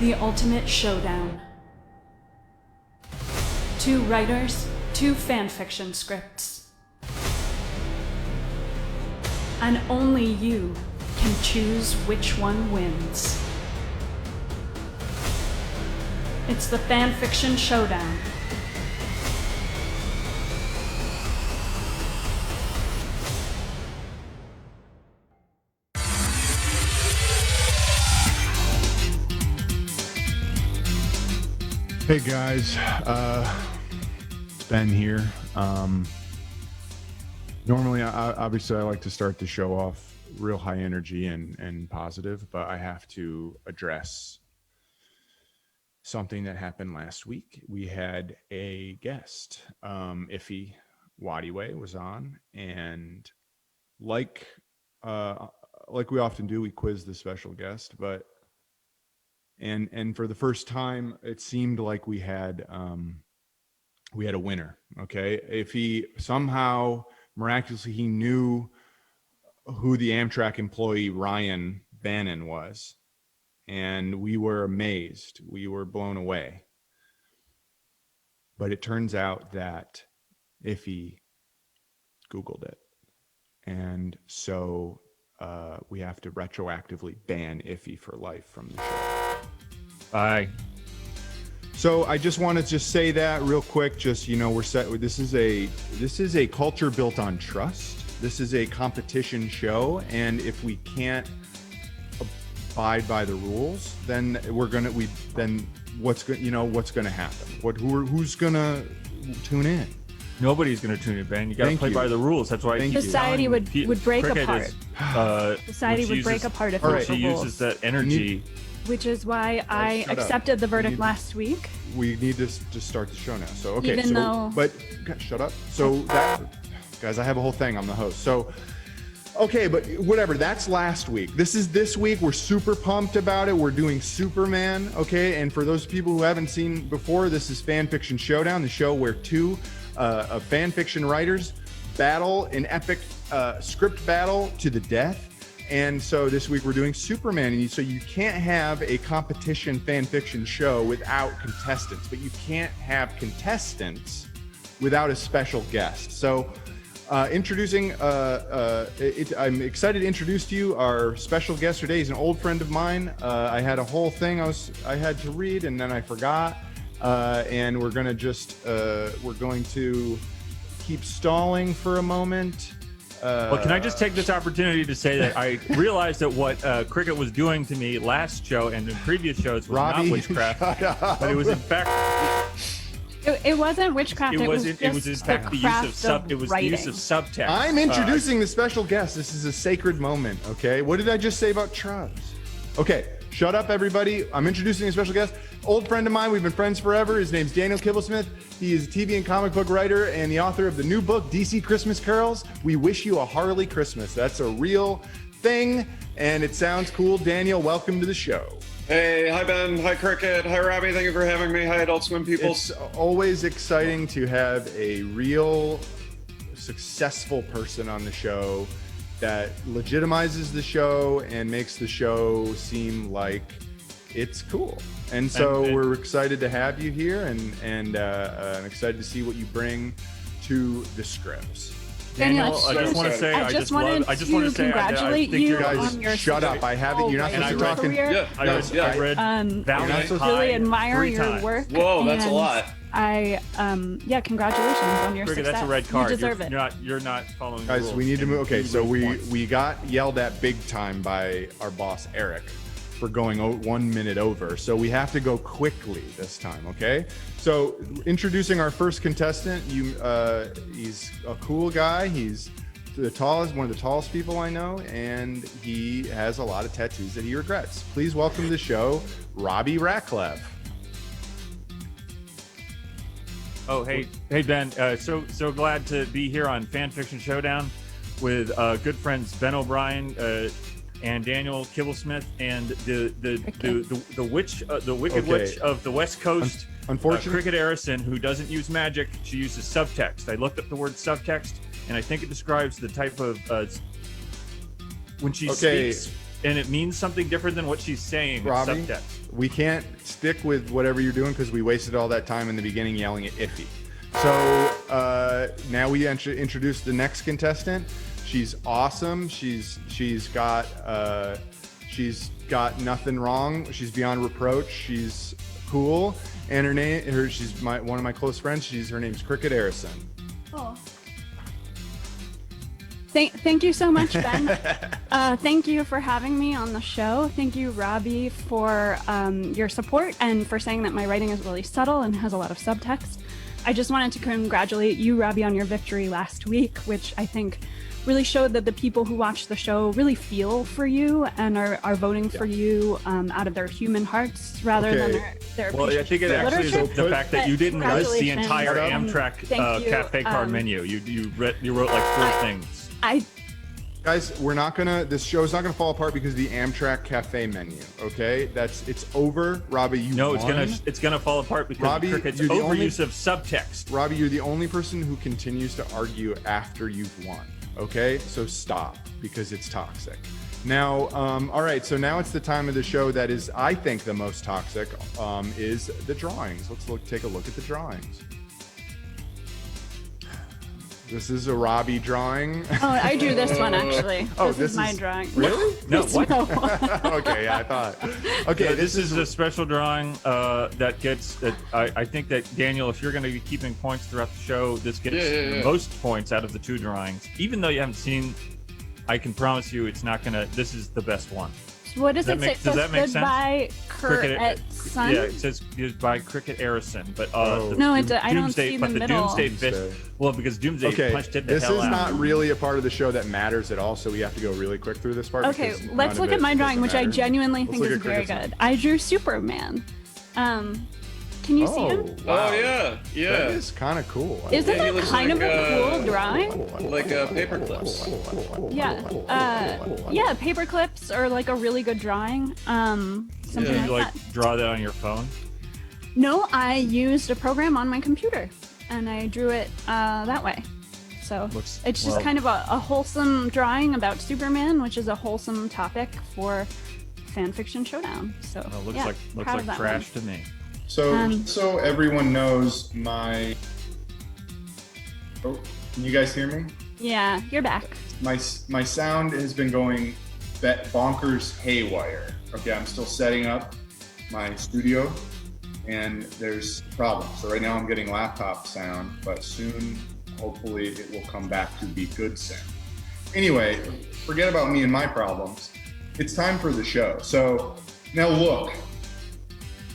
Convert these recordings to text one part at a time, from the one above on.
The ultimate showdown. 2 writers, 2 fanfiction scripts. And only you can choose which one wins. It's the fanfiction showdown. Hey guys, Ben here. Normally, obviously, I like to start the show off real high energy and positive, but I have to address something that happened last week. We had a guest, Iffy Wadiway was on, and like we often do, we quiz the special guest, but and for the first time, it seemed like we had a winner. Okay, if he somehow miraculously he knew who the Amtrak employee Ryan Bannon was, and we were amazed, we were blown away. But it turns out that Iffy Googled it, and so we have to retroactively ban Iffy for life from the show. Bye. So I just want to just say that real quick. Just, you know, we're set. This is a culture built on trust. This is a competition show, and if we can't abide by the rules, then what's gonna happen? Who's gonna tune in? Nobody's going to tune in, Ben. You got to play by the rules. That's why society would break apart. Society would break apart if she uses that energy. Which is why I accepted the verdict last week. We need to just start the show now. So okay, shut up. So that, guys, I have a whole thing. I'm the host. So okay, but whatever. That's last week. This is this week. We're super pumped about it. We're doing Superman. Okay, and for those people who haven't seen before, this is Fanfiction Showdown, the show where 2 fan fiction writers battle an epic script battle to the death. And so this week we're doing Superman, and so you can't have a competition fan fiction show without contestants, but you can't have contestants without a special guest. So introducing, I'm excited to introduce to you our special guest today. He's an old friend of mine. I had a whole thing I had to read, and then I forgot. And we're going to keep stalling for a moment. Well, can I just take this opportunity to say that I realized that what Cricket was doing to me last show and in previous shows was Robby, not witchcraft, but it was in fact. It wasn't witchcraft. It was in fact the use of subtext. I'm introducing the special guest. This is a sacred moment. Okay, what did I just say about Trubs? Okay. Shut up, everybody. I'm introducing a special guest. Old friend of mine. We've been friends forever. His name's Daniel Kibblesmith. He is a TV and comic book writer and the author of the new book, DC Christmas Carols. We wish you a Harley Christmas. That's a real thing, and it sounds cool. Daniel, welcome to the show. Hey, hi Ben, hi Cricket, hi Robby, thank you for having me. Hi Adult Swim people. It's always exciting to have a real successful person on the show that legitimizes the show and makes the show seem like it's cool. And so we're excited to have you here, and I'm excited to see what you bring to the scripts. Daniel, I just want to say, I just want to congratulate you on your shut up. I haven't. You're not supposed to talk. I read Valiant. Really admire your work. Whoa, that's a lot. Congratulations on your success. That's a red card. You deserve it. You're not following Guys, the rules. we need to move. Okay, so we got yelled at big time by our boss Eric for going 1 minute over. So we have to go quickly this time. Okay. So introducing our first contestant. He's a cool guy. He's one of the tallest people I know, and he has a lot of tattoos that he regrets. Please welcome to the show, Robby Ratcliffe. Oh, hey Ben. So glad to be here on Fanfiction Showdown with good friends Ben O'Brien and Daniel Kibblesmith and the wicked witch of the West Coast, unfortunately, Cricket Arison, who doesn't use magic. She uses subtext. I looked up the word subtext, and I think it describes the type of when she speaks, and it means something different than what she's saying. Robby, subtext. We can't stick with whatever you're doing because we wasted all that time in the beginning yelling at iffy. So now we introduce the next contestant. She's awesome. She's got nothing wrong. She's beyond reproach. She's cool. And she's one of my close friends. Her name's Cricket Harrison. Oh. Thank you so much, Ben. Thank you for having me on the show. Thank you, Robby, for your support and for saying that my writing is really subtle and has a lot of subtext. I just wanted to congratulate you, Robby, on your victory last week, which I think really showed that the people who watch the show really feel for you and are voting for you out of their human hearts rather than their Well, I think it actually is the fact that you didn't list the entire Amtrak cafe card menu. You wrote like 4 things. Guys, this show is not gonna fall apart because of the Amtrak cafe menu. Okay, it's over. Robby, you won. It's gonna fall apart because Robby, of Cricket's overuse of subtext. Robby, you're the only person who continues to argue after you've won. Okay, so stop because it's toxic. Now, all right, so now it's the time of the show that is, I think, the most toxic, is the drawings. Let's take a look at the drawings. This is a Robby drawing. Oh, I drew this one actually. This is my drawing. Really? No, what? Okay, yeah, I thought. Okay, so this is a special drawing that gets. I think that Daniel, if you're going to be keeping points throughout the show, this gets the most points out of the 2 drawings. Even though you haven't seen, I can promise you, it's not gonna. This is the best one. What does it say? Does that make sense? By Cricket Son? Yeah, it says it's by Cricket Harrison, but no, I don't see the middle. Doomsday Fist. Well, because Doomsday punched it the hell out. This is not really a part of the show that matters at all, so we have to go really quick through this part. Okay, let's look at my drawing, which I genuinely think is very good. I drew Superman. Can you see him? Wow. Oh yeah. That is kind of cool. Isn't that kind of a cool drawing? Like paper clips. Yeah, paper clips or like a really good drawing. Something you like that. Draw that on your phone? No, I used a program on my computer and I drew it that way. So it's just kind of a wholesome drawing about Superman, which is a wholesome topic for Fanfiction Showdown. So looks like trash to me. So everyone knows my. Oh, can you guys hear me? Yeah, you're back. My sound has been going bonkers haywire. Okay, I'm still setting up my studio, and there's problems. So right now I'm getting laptop sound, but soon, hopefully, it will come back to be good sound. Anyway, forget about me and my problems. It's time for the show. So now look.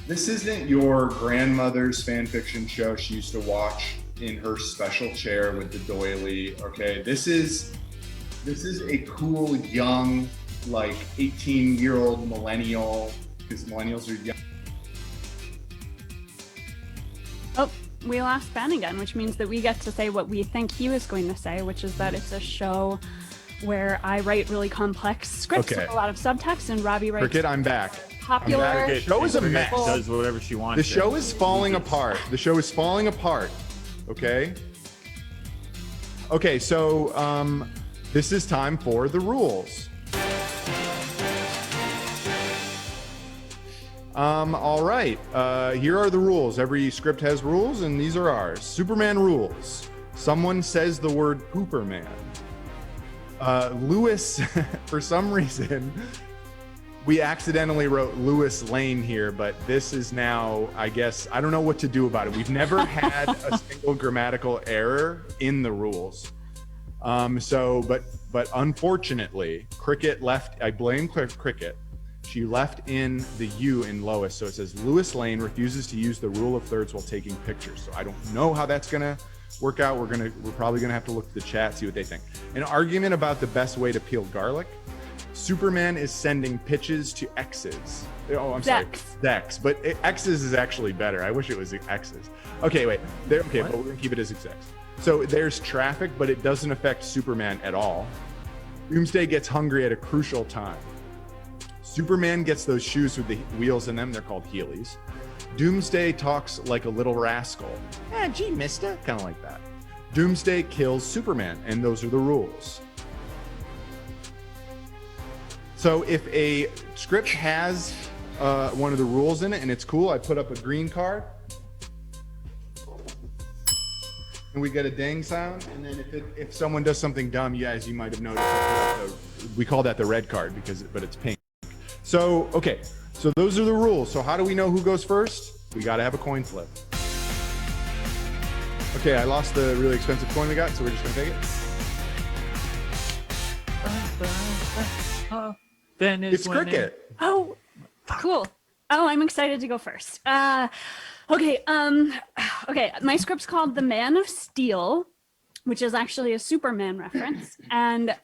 This isn't your grandmother's fanfiction show she used to watch in her special chair with the doily, okay? This is a cool, young, like 18-year-old millennial, because millennials are young. Oh, we lost Ben again, which means that we get to say what we think he was going to say, which is that it's a show where I write really complex scripts with a lot of subtext, and Robby writes... Cricket, I'm back. Popular. The show is a mess. Does whatever she wants. The show is falling apart. The show is falling apart. Okay. Okay. So this is time for the rules. All right. Here are the rules. Every script has rules, and these are ours. Superman rules. Someone says the word Pooperman. Lewis, for some reason. We accidentally wrote Lewis Lane here, but this is now, I guess, I don't know what to do about it. We've never had a single grammatical error in the rules. But unfortunately, Cricket left, I blame Cricket. She left in the U in Lois. So it says Lewis Lane refuses to use the rule of thirds while taking pictures. So I don't know how that's gonna work out. We're probably gonna have to look at the chat, see what they think. An argument about the best way to peel garlic. Superman is sending pitches to X's. Oh, I'm sorry. Zex. But X's is actually better. I wish it was X's. Okay, wait. But we're going to keep it as X. So there's traffic, but it doesn't affect Superman at all. Doomsday gets hungry at a crucial time. Superman gets those shoes with the wheels in them. They're called Heelys. Doomsday talks like a little rascal. Gee, mister. Kind of like that. Doomsday kills Superman, and those are the rules. So if a script has one of the rules in it, and it's cool. I put up a green card, and we get a ding sound. And then if someone does something dumb, you might have noticed, we call that the red card but it's pink. So okay, so those are the rules. So how do we know who goes first? We got to have a coin flip. Okay, I lost the really expensive coin we got, so we're just gonna take it. Ben is It's Cricket. Oh, cool. Oh, I'm excited to go first. Okay. My script's called The Man of Steel, which is actually a Superman reference. And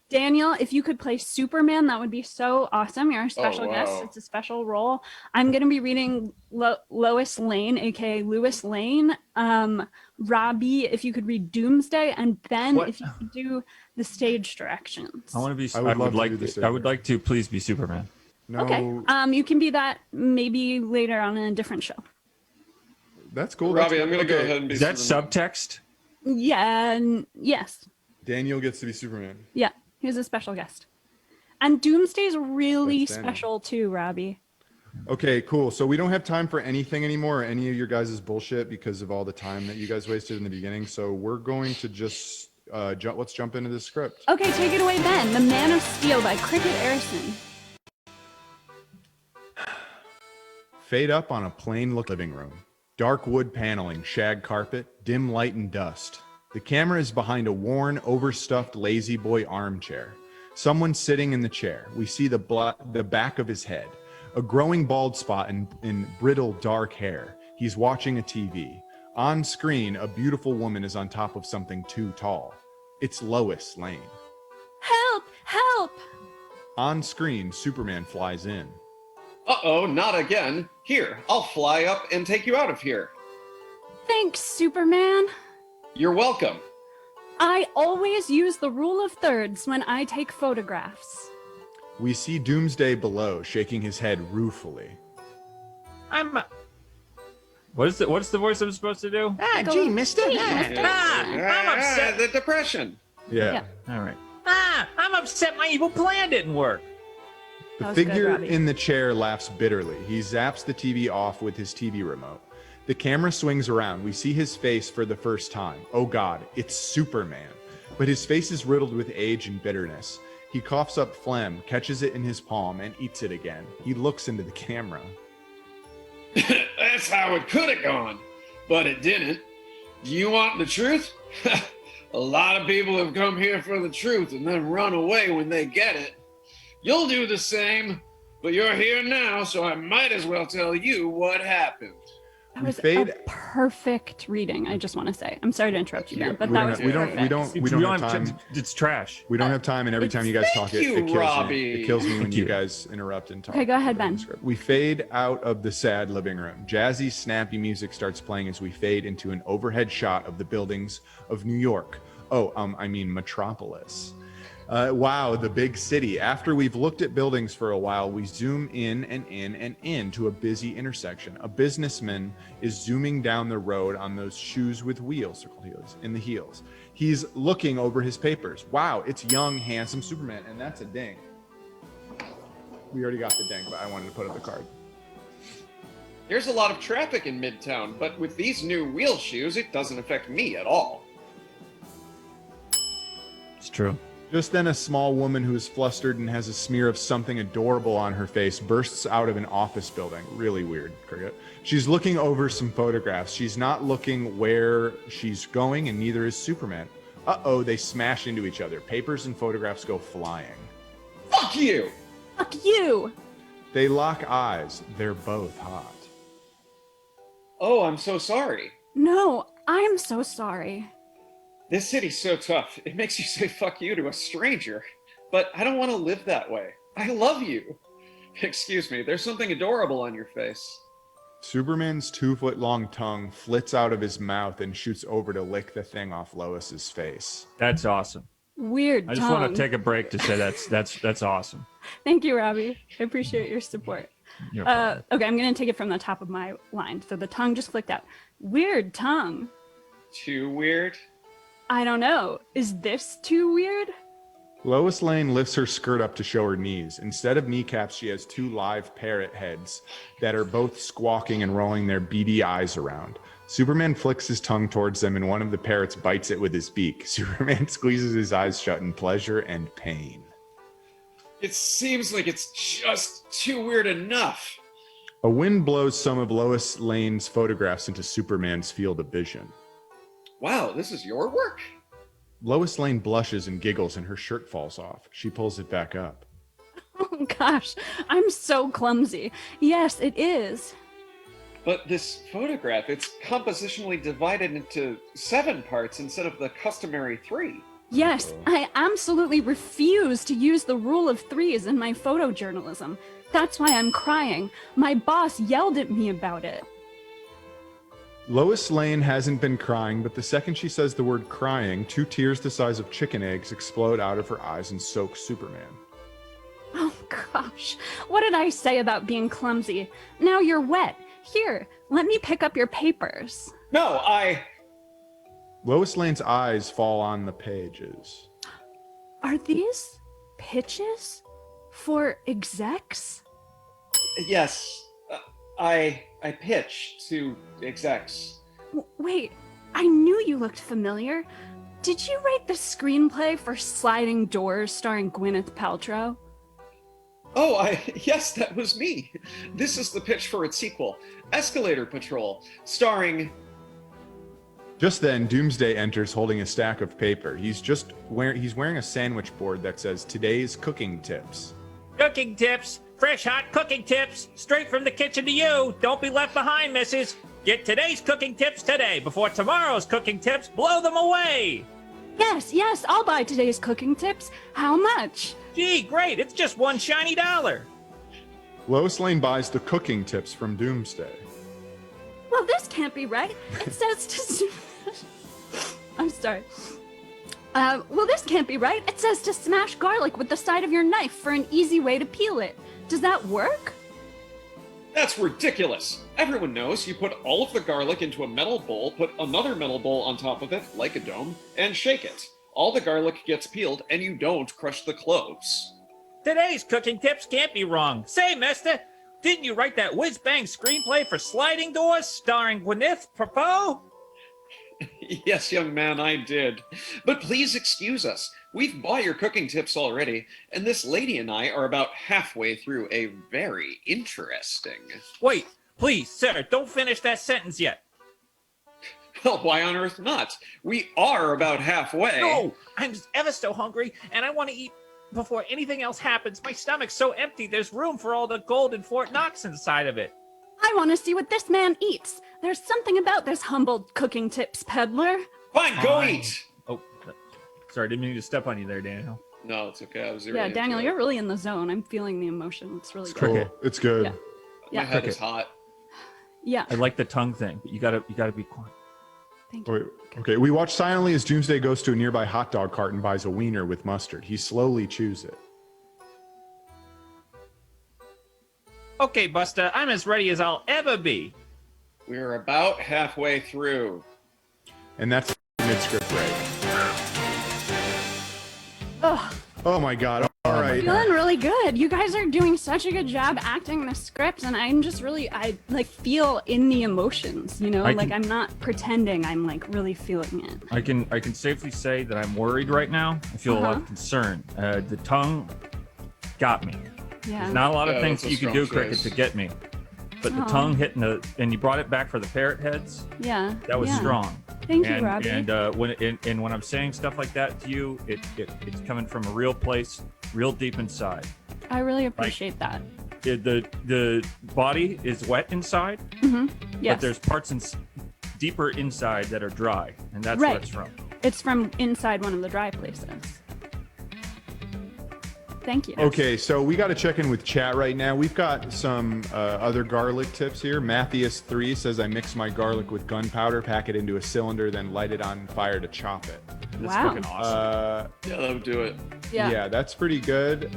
Daniel, if you could play Superman, that would be so awesome. You're a special guest. It's a special role. I'm going to be reading Lois Lane, aka Lewis Lane. Robby, if you could read Doomsday, and Ben, if you could do the stage directions. I would like to please be Superman. No. Okay. You can be that maybe later on in a different show. That's cool. Robby, I'm going to go ahead and be Is that Superman. subtext? Yeah. Yes. Daniel gets to be Superman. Yeah. He's a special guest. And Doomsday's really That's Daniel. special too, Robby. Okay, cool. So we don't have time for anything anymore, or any of your guys' bullshit, because of all the time that you guys wasted in the beginning. So we're going to just let's jump into this script. Okay, take it away, Ben. The Man of Steel by Cricket Erison. Fade up on a plain look living room. Dark wood paneling, shag carpet, dim light and dust. The camera is behind a worn, overstuffed lazy boy armchair. Someone sitting in the chair. We see the back of his head. A growing bald spot in brittle dark hair. He's watching a TV. On screen, a beautiful woman is on top of something too tall. It's Lois Lane. Help! Help! On screen, Superman flies in. Uh-oh, not again. Here, I'll fly up and take you out of here. Thanks, Superman. You're welcome. I always use the rule of thirds when I take photographs. We see Doomsday below, shaking his head ruefully. What's the voice I'm supposed to do? Gee, mister. I'm upset. The depression. Yeah. All right. I'm upset my evil plan didn't work. The That was good, figure Robby. in the chair laughs bitterly. He zaps the TV off with his TV remote. The camera swings around. We see his face for the first time. Oh God, it's Superman. But his face is riddled with age and bitterness. He coughs up phlegm, catches it in his palm, and eats it again. He looks into the camera. That's how it could have gone, but it didn't. Do you want the truth? A lot of people have come here for the truth and then run away when they get it. You'll do the same, but you're here now, so I might as well tell you what happened. That We was fade- a perfect reading, I just want to say. I'm sorry to interrupt you, Ben, but that was We don't have time. It's trash. We don't have time, and every time you guys talk, it Thank kills you, me. Robby. It kills me when Thank you you. guys interrupt and talk. Okay, go ahead, Ben. We fade out of the sad living room. Jazzy, snappy music starts playing as we fade into an overhead shot of the buildings of New York. Metropolis. Wow, the big city. After we've looked at buildings for a while, we zoom in to a busy intersection. A businessman is zooming down the road on those shoes with wheels, circled heels, in the heels. He's looking over his papers. Wow, it's young, handsome Superman, and that's a ding. We already got the ding, but I wanted to put up the card. There's a lot of traffic in Midtown, but with these new wheel shoes, it doesn't affect me at all. It's true. Just then, a small woman who is flustered and has a smear of something adorable on her face bursts out of an office building. Really weird, Cricket. She's looking over some photographs. She's not looking where she's going, and neither is Superman. Uh-oh, they smash into each other. Papers and photographs go flying. Fuck you! Fuck you! They lock eyes. They're both hot. Oh, I'm so sorry. No, I'm so sorry. This city's so tough. It makes you say fuck you to a stranger. But I don't want to live that way. I love you. Excuse me, there's something adorable on your face. Superman's 2-foot-long tongue flits out of his mouth and shoots over to lick the thing off Lois's face. That's awesome. Weird I just want to take a break to say that's awesome. Thank you, Robby. I appreciate your support. You're welcome. Okay, I'm going to take it from the top of my line. So the tongue just clicked out. Weird tongue. Too weird? I don't know. Is this too weird? Lois Lane lifts her skirt up to show her knees. Instead of kneecaps, she has 2 live parrot heads that are both squawking and rolling their beady eyes around. Superman flicks his tongue towards them, and one of the parrots bites it with his beak. Superman squeezes his eyes shut in pleasure and pain. It seems like it's just too weird enough. A wind blows some of Lois Lane's photographs into Superman's field of vision. Wow, this is your work? Lois Lane blushes and giggles, and her shirt falls off. She pulls it back up. Oh gosh, I'm so clumsy. Yes, it is. But this photograph, it's compositionally divided into 7 parts instead of the customary 3. Yes, I absolutely refuse to use the rule of 3s in my photojournalism. That's why I'm crying. My boss yelled at me about it. Lois Lane hasn't been crying, but the second she says the word crying, 2 tears the size of chicken eggs explode out of her eyes and soak Superman. Oh gosh, what did I say about being clumsy? Now you're wet. Here, let me pick up your papers. No, Lois Lane's eyes fall on the pages. Are these pitches for execs? Yes, I pitch to execs. Wait, I knew you looked familiar. Did you write the screenplay for Sliding Doors starring Gwyneth Paltrow? Oh, yes, that was me. This is the pitch for its sequel, Escalator Patrol, starring... Just then, Doomsday enters holding a stack of paper. He's wearing a sandwich board that says, "Today's cooking tips." Cooking tips, fresh hot cooking tips, straight from the kitchen to you. Don't be left behind, missus. Get today's cooking tips today before tomorrow's cooking tips blow them away. Yes, I'll buy today's cooking tips. How much? Gee, great, it's just $1 shiny. Lois Lane buys the cooking tips from Doomsday. Well, this can't be right. It says to... I'm sorry. Well, this can't be right. It says to smash garlic with the side of your knife for an easy way to peel it. Does that work? That's ridiculous. Everyone knows you put all of the garlic into a metal bowl, put another metal bowl on top of it, like a dome, and shake it. All the garlic gets peeled, and you don't crush the cloves. Today's cooking tips can't be wrong. Say, mister, didn't you write that whiz-bang screenplay for Sliding Doors starring Gwyneth Paltrow? Yes, young man, I did. But please excuse us. We've bought your cooking tips already, and this lady and I are about halfway through a very interesting... Wait, please, sir, don't finish that sentence yet. Well, why on earth not? We are about halfway. No, I'm just ever so hungry, and I want to eat before anything else happens. My stomach's so empty, there's room for all the gold in Fort Knox inside of it. I want to see what this man eats. There's something about this humble cooking tips peddler. Fine, go eat! Oh, sorry, didn't mean to step on you there, Daniel. No, it's okay. I was Yeah, Daniel, you're really in the zone. I'm feeling the emotion. It's really good. Cool. It's good. Yeah. My Yeah. head is hot. Yeah. I like the tongue thing, but you gotta be quiet. Thank you. Wait, okay, we watch silently as Doomsday goes to a nearby hot dog cart and buys a wiener with mustard. He slowly chews it. Okay, Buster, I'm as ready as I'll ever be. We're about halfway through. And that's a mid-script break. Ugh, Oh my god, all right. feeling really good. You guys are doing such a good job acting the script, and I'm just really, I like feel in the emotions, you know? I'm not pretending, I'm like really feeling it. I can safely say that I'm worried right now. I feel a lot of concern. The tongue got me. Yeah. There's not a lot of Yeah, things that's that you a can do, strong Cricket, choice. to get me. But the tongue hitting and you brought it back for the parrot heads. Yeah. That was yeah. strong. Thank and, you, Robby. And when I'm saying stuff like that to you, it's coming from a real place, real deep inside. I really appreciate that. The body is wet inside, Mm-hmm. Yes. but there's parts deeper inside that are dry, and that's Right. where it's from. It's from inside one of the dry places. Thank you. Okay, so we got to check in with chat right now. We've got some other garlic tips here. Matthias3 says, I mix my garlic with gunpowder, pack it into a cylinder, then light it on fire to chop it. That's Wow. fucking awesome. Yeah, that would do it. Yeah. Yeah, that's pretty good.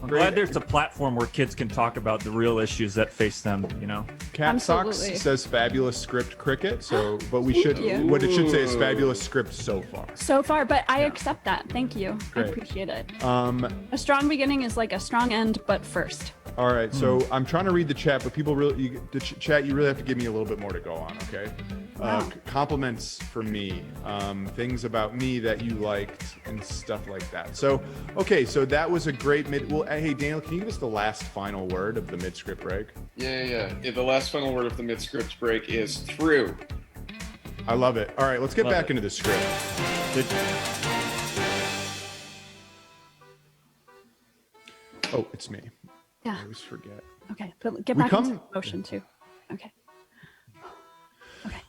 I'm glad there's a platform where kids can talk about the real issues that face them, you know? Cat Socks Absolutely. says fabulous script cricket. So, but we should, you. what it should say is fabulous script so far. So far, but I accept that. Thank you. Great. I appreciate it. A strong beginning is like a strong end, but first. All right, so I'm trying to read the chat, but people really, chat, you really have to give me a little bit more to go on, okay? Wow. Compliments for me, things about me that you liked and stuff like that. So, okay, so that was a great well, hey, Daniel, can you give us the last final word of the mid-script break? Yeah. The last final word of the mid-script break is through. I love it. All right, let's get back into the script. Oh, it's me. Yeah. I always forget. Okay, but get We back come- into motion too. Okay.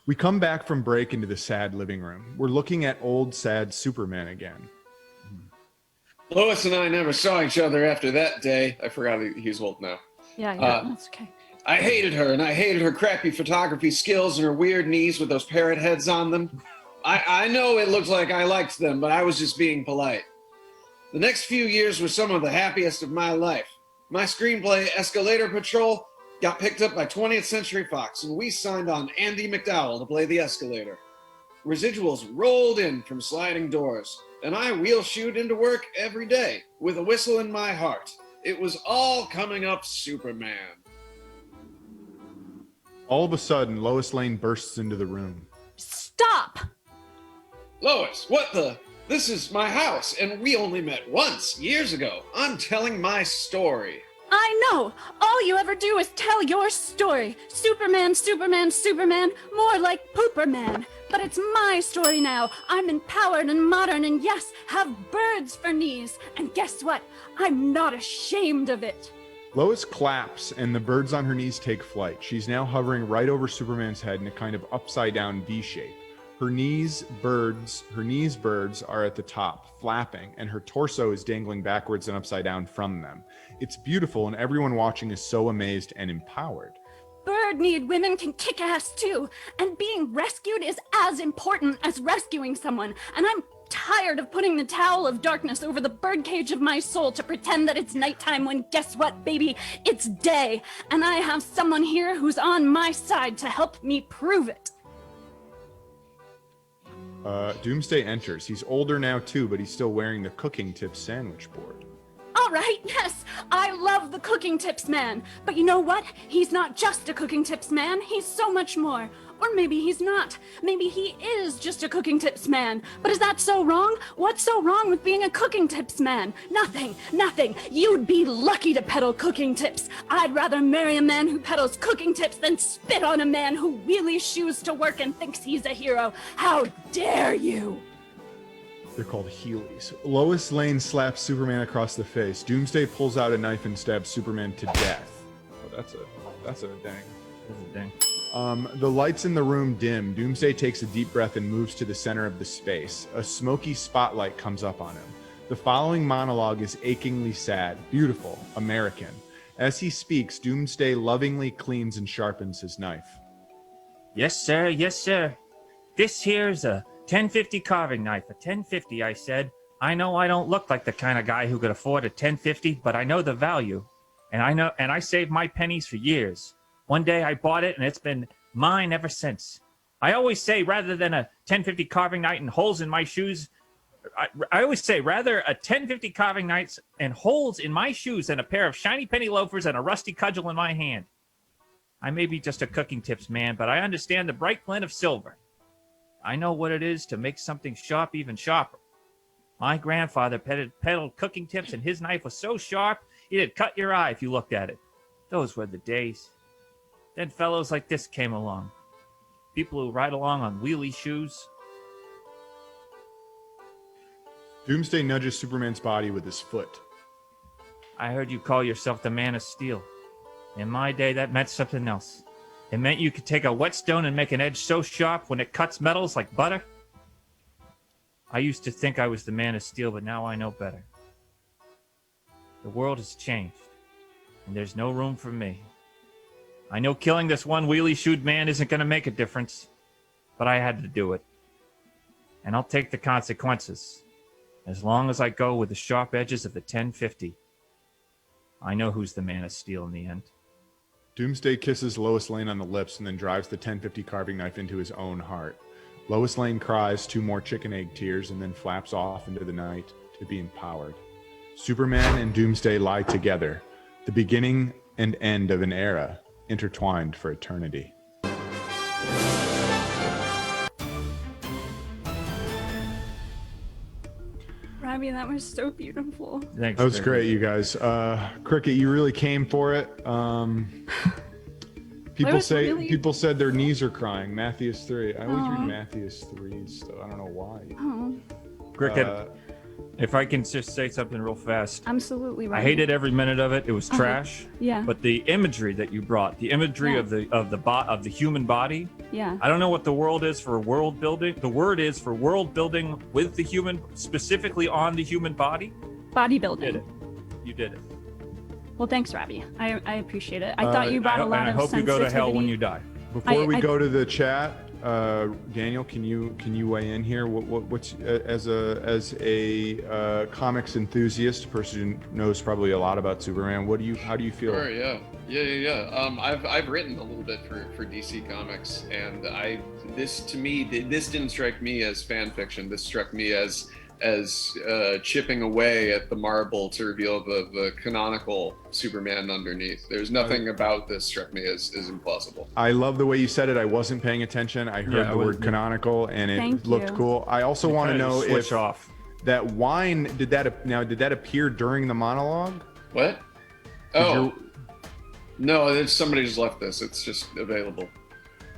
We come back from break into the sad living room. We're looking at old, sad Superman again. Lois and I never saw each other after that day. I forgot he's old now. Yeah, that's okay. I hated her, and I hated her crappy photography skills and her weird knees with those parrot heads on them. I know it looked like I liked them, but I was just being polite. The next few years were some of the happiest of my life. My screenplay, Escalator Patrol, got picked up by 20th Century Fox, and we signed on Andy McDowell to play the escalator. Residuals rolled in from sliding doors, and I wheel-shoot into work every day with a whistle in my heart. It was all coming up Superman. All of a sudden, Lois Lane bursts into the room. Stop! Lois, what the? This is my house, and we only met once, years ago. I'm telling my story. I know! All you ever do is tell your story. Superman, Superman, Superman, more like Pooperman. But it's my story now. I'm empowered and modern and yes, have birds for knees. And guess what? I'm not ashamed of it. Lois claps, and the birds on her knees take flight. She's now hovering right over Superman's head in a kind of upside-down V shape. Her knees birds are at the top, flapping, and her torso is dangling backwards and upside down from them. It's beautiful, and everyone watching is so amazed and empowered. Bird-kneed women can kick ass too, and being rescued is as important as rescuing someone. And I'm tired of putting the towel of darkness over the birdcage of my soul to pretend that it's nighttime when guess what, baby? It's day. And I have someone here who's on my side to help me prove it. Doomsday enters. He's older now too, but he's still wearing the cooking tips sandwich board. All right, yes, I love the cooking tips man. But you know what? He's not just a cooking tips man. He's so much more. Or maybe he's not. Maybe he is just a cooking tips man. But is that so wrong? What's so wrong with being a cooking tips man? Nothing, nothing. You'd be lucky to peddle cooking tips. I'd rather marry a man who peddles cooking tips than spit on a man who wheelies shoes to work and thinks he's a hero. How dare you? They're called Heelys. Lois Lane slaps Superman across the face. Doomsday pulls out a knife and stabs Superman to death. Oh, that's a dang. The lights in the room dim. Doomsday takes a deep breath and moves to the center of the space. A smoky spotlight comes up on him. The following monologue is achingly sad, beautiful, American. As he speaks, Doomsday lovingly cleans and sharpens his knife. Yes, sir. Yes, sir. This here's a 1050 carving knife. A 1050, I said. I know I don't look like the kind of guy who could afford a 1050, but I know the value. And I saved my pennies for years. One day I bought it, and it's been mine ever since. I always say, rather than a 1050 carving knife and holes in my shoes, I always say, rather a 1050 carving knife and holes in my shoes than a pair of shiny penny loafers and a rusty cudgel in my hand. I may be just a cooking tips man, but I understand the bright glint of silver. I know what it is to make something sharp even sharper. My grandfather peddled cooking tips, and his knife was so sharp, it'd cut your eye if you looked at it. Those were the days. Then fellows like this came along. People who ride along on wheelie shoes. Doomsday nudges Superman's body with his foot. I heard you call yourself the Man of Steel. In my day, that meant something else. It meant you could take a whetstone and make an edge so sharp when it cuts metals like butter. I used to think I was the Man of Steel, but now I know better. The world has changed, and there's no room for me. I know killing this one wheelie-shoed man isn't going to make a difference, but I had to do it. And I'll take the consequences, as long as I go with the sharp edges of the 1050. I know who's the Man of Steel in the end. Doomsday kisses Lois Lane on the lips and then drives the 1050 carving knife into his own heart. Lois Lane cries 2 more chicken egg tears and then flaps off into the night to be empowered. Superman and Doomsday lie together, the beginning and end of an era, intertwined for eternity. Robby, that was so beautiful. Thanks. That was great, you guys. Cricket, you really came for it. People said their knees are crying. Matthews 3. I always read Matthews 3, so I don't know why. Oh, Cricket, if I can just say something real fast. absolutely right. I hated every minute of it. It was trash. Yeah. But the imagery that you brought, the imagery of the human body. Yeah. I don't know what the word is for world building. The word is for world building with the human, specifically on the human body. Bodybuilding. You did it. You did it. Well, thanks, Robby. I appreciate it. I thought you brought a lot I of hope you go to hell when sensitivity. you die. Before we go to the chat, Daniel, can you weigh in here? What's as a comics enthusiast, a person who knows probably a lot about Superman? How do you feel? Sure, yeah. I've written a little bit for DC Comics, and this didn't strike me as fan fiction. This struck me as chipping away at the marble to reveal the canonical Superman underneath. There's nothing about this struck me as implausible. I love the way you said it. I wasn't paying attention. I heard the word canonical, and it looked cool. I also want to know if that wine did that appear during the monologue? What? Oh, no, somebody just left this. It's just available.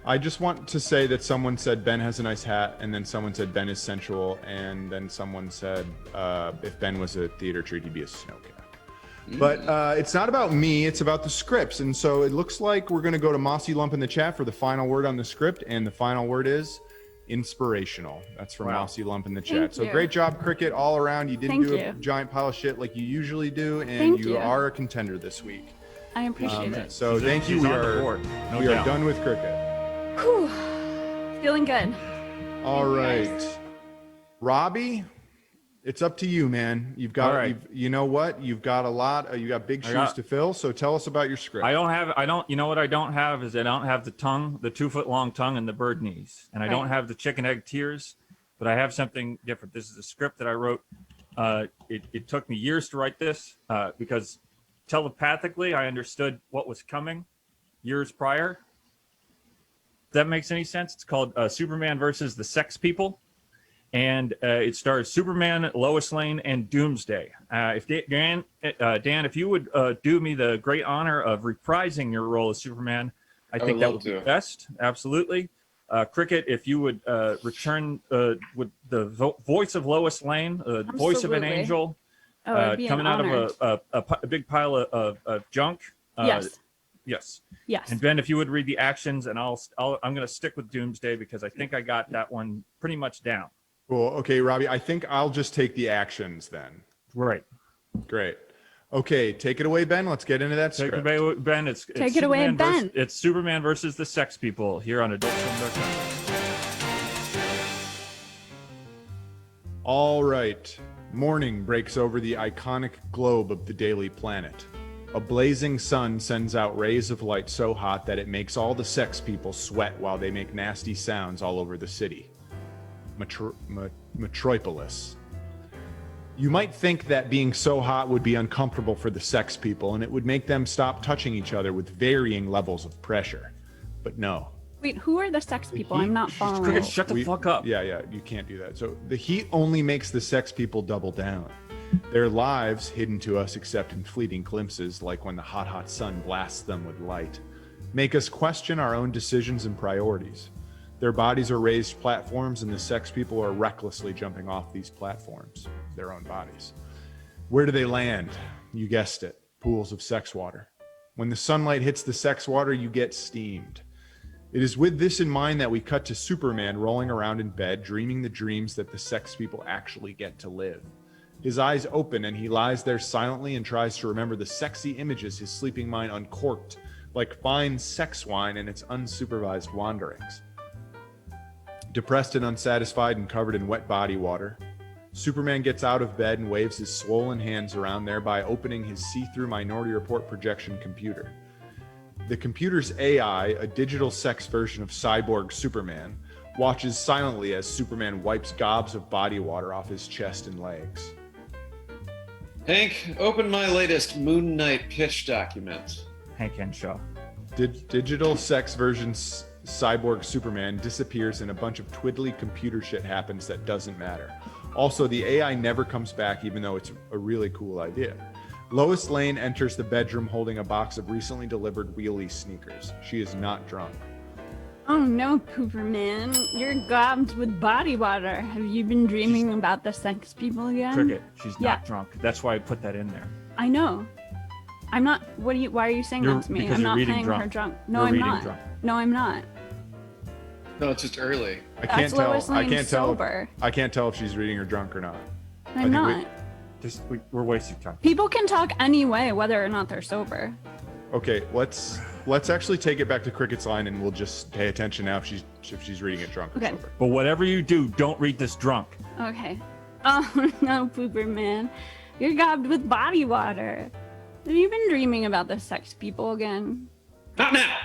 I just want to say that someone said Ben has a nice hat, and then someone said Ben is sensual, and then someone said if Ben was a theater treat, he'd be a snowcat. But it's not about me, it's about the scripts. And so it looks like we're going to go to Mossy Lump in the chat for the final word on the script, and the final word is inspirational. That's from Mossy Lump in the chat. So great job, Cricket, all around. You didn't do a giant pile of shit like you usually do, and you are a contender this week. I appreciate it. So thank you. We are done with Cricket. Whew. Feeling good. All right, Robby, it's up to you, man. You've got, you know what? You've got a lot. You got big shoes to fill. So tell us about your script. You know what I don't have is I don't have the tongue, the 2-foot-long tongue and the bird knees. And I don't have the chicken egg tears, but I have something different. This is a script that I wrote. It took me years to write this because telepathically I understood what was coming years prior. That makes any sense? It's called Superman versus the Sex People, and it stars Superman, Lois Lane, and Doomsday. If Dan, if you would do me the great honor of reprising your role as Superman, I think that would be best. Absolutely. Cricket, if you would return with the voice of Lois Lane, the voice of an angel, coming out of a big pile of junk. Yes. And Ben, if you would read the actions, and I'm going to stick with Doomsday because I think I got that one pretty much down. Cool. Okay, Robby, I think I'll just take the actions then. Right. Great. Okay, take it away, Ben. Let's get into that script. Take it away, Ben. It's Superman Ben. It's Superman versus the Sex People here on AdultSwim.com. All right. Morning breaks over the iconic globe of the Daily Planet. A blazing sun sends out rays of light so hot that it makes all the sex people sweat while they make nasty sounds all over the city. Metropolis. You might think that being so hot would be uncomfortable for the sex people, and it would make them stop touching each other with varying levels of pressure. But no. Wait, who are the sex people? I'm not following. Shut the fuck up. Yeah, you can't do that. So the heat only makes the sex people double down. Their lives hidden to us except in fleeting glimpses, like when the hot sun blasts them with light, make us question our own decisions and priorities. Their bodies are raised platforms, and the sex people are recklessly jumping off these platforms, their own bodies. Where do they land? You guessed it, pools of sex water. When the sunlight hits the sex water, you get steamed. It is with this in mind that we cut to Superman rolling around in bed, dreaming the dreams that the sex people actually get to live. His eyes open and he lies there silently and tries to remember the sexy images his sleeping mind uncorked, like fine sex wine in its unsupervised wanderings. Depressed and unsatisfied and covered in wet body water, Superman gets out of bed and waves his swollen hands around, thereby opening his see-through Minority Report projection computer. The computer's AI, a digital sex version of cyborg Superman, watches silently as Superman wipes gobs of body water off his chest and legs. Hank, open my latest Moon Knight pitch document. Hank Henshaw. Digital sex version cyborg Superman disappears and a bunch of twiddly computer shit happens that doesn't matter. Also, the AI never comes back, even though it's a really cool idea. Lois Lane enters the bedroom holding a box of recently delivered wheelie sneakers. She is not drunk. Oh no, Pooperman. You're gobs with body water. Have you been dreaming about the sex people again? Cricket. She's not drunk. That's why I put that in there. I know. I'm not. Why are you saying that to me? Because I'm you're not reading paying drunk. her drunk. No, You're I'm reading not. drunk. No, I'm not. No, it's just early. I can't That's tell. Lois I Lane can't tell. sober. I can't tell if she's reading or drunk or not. I'm not. We're wasting time. People can talk anyway, whether or not they're sober. Okay, let's actually take it back to Cricket's line, and we'll just pay attention now if she's reading it drunk or Okay. sober. But whatever you do, don't read this drunk. Okay. Oh no, Pooperman. You're gobbed with body water. Have you been dreaming about the sex people again? Not now.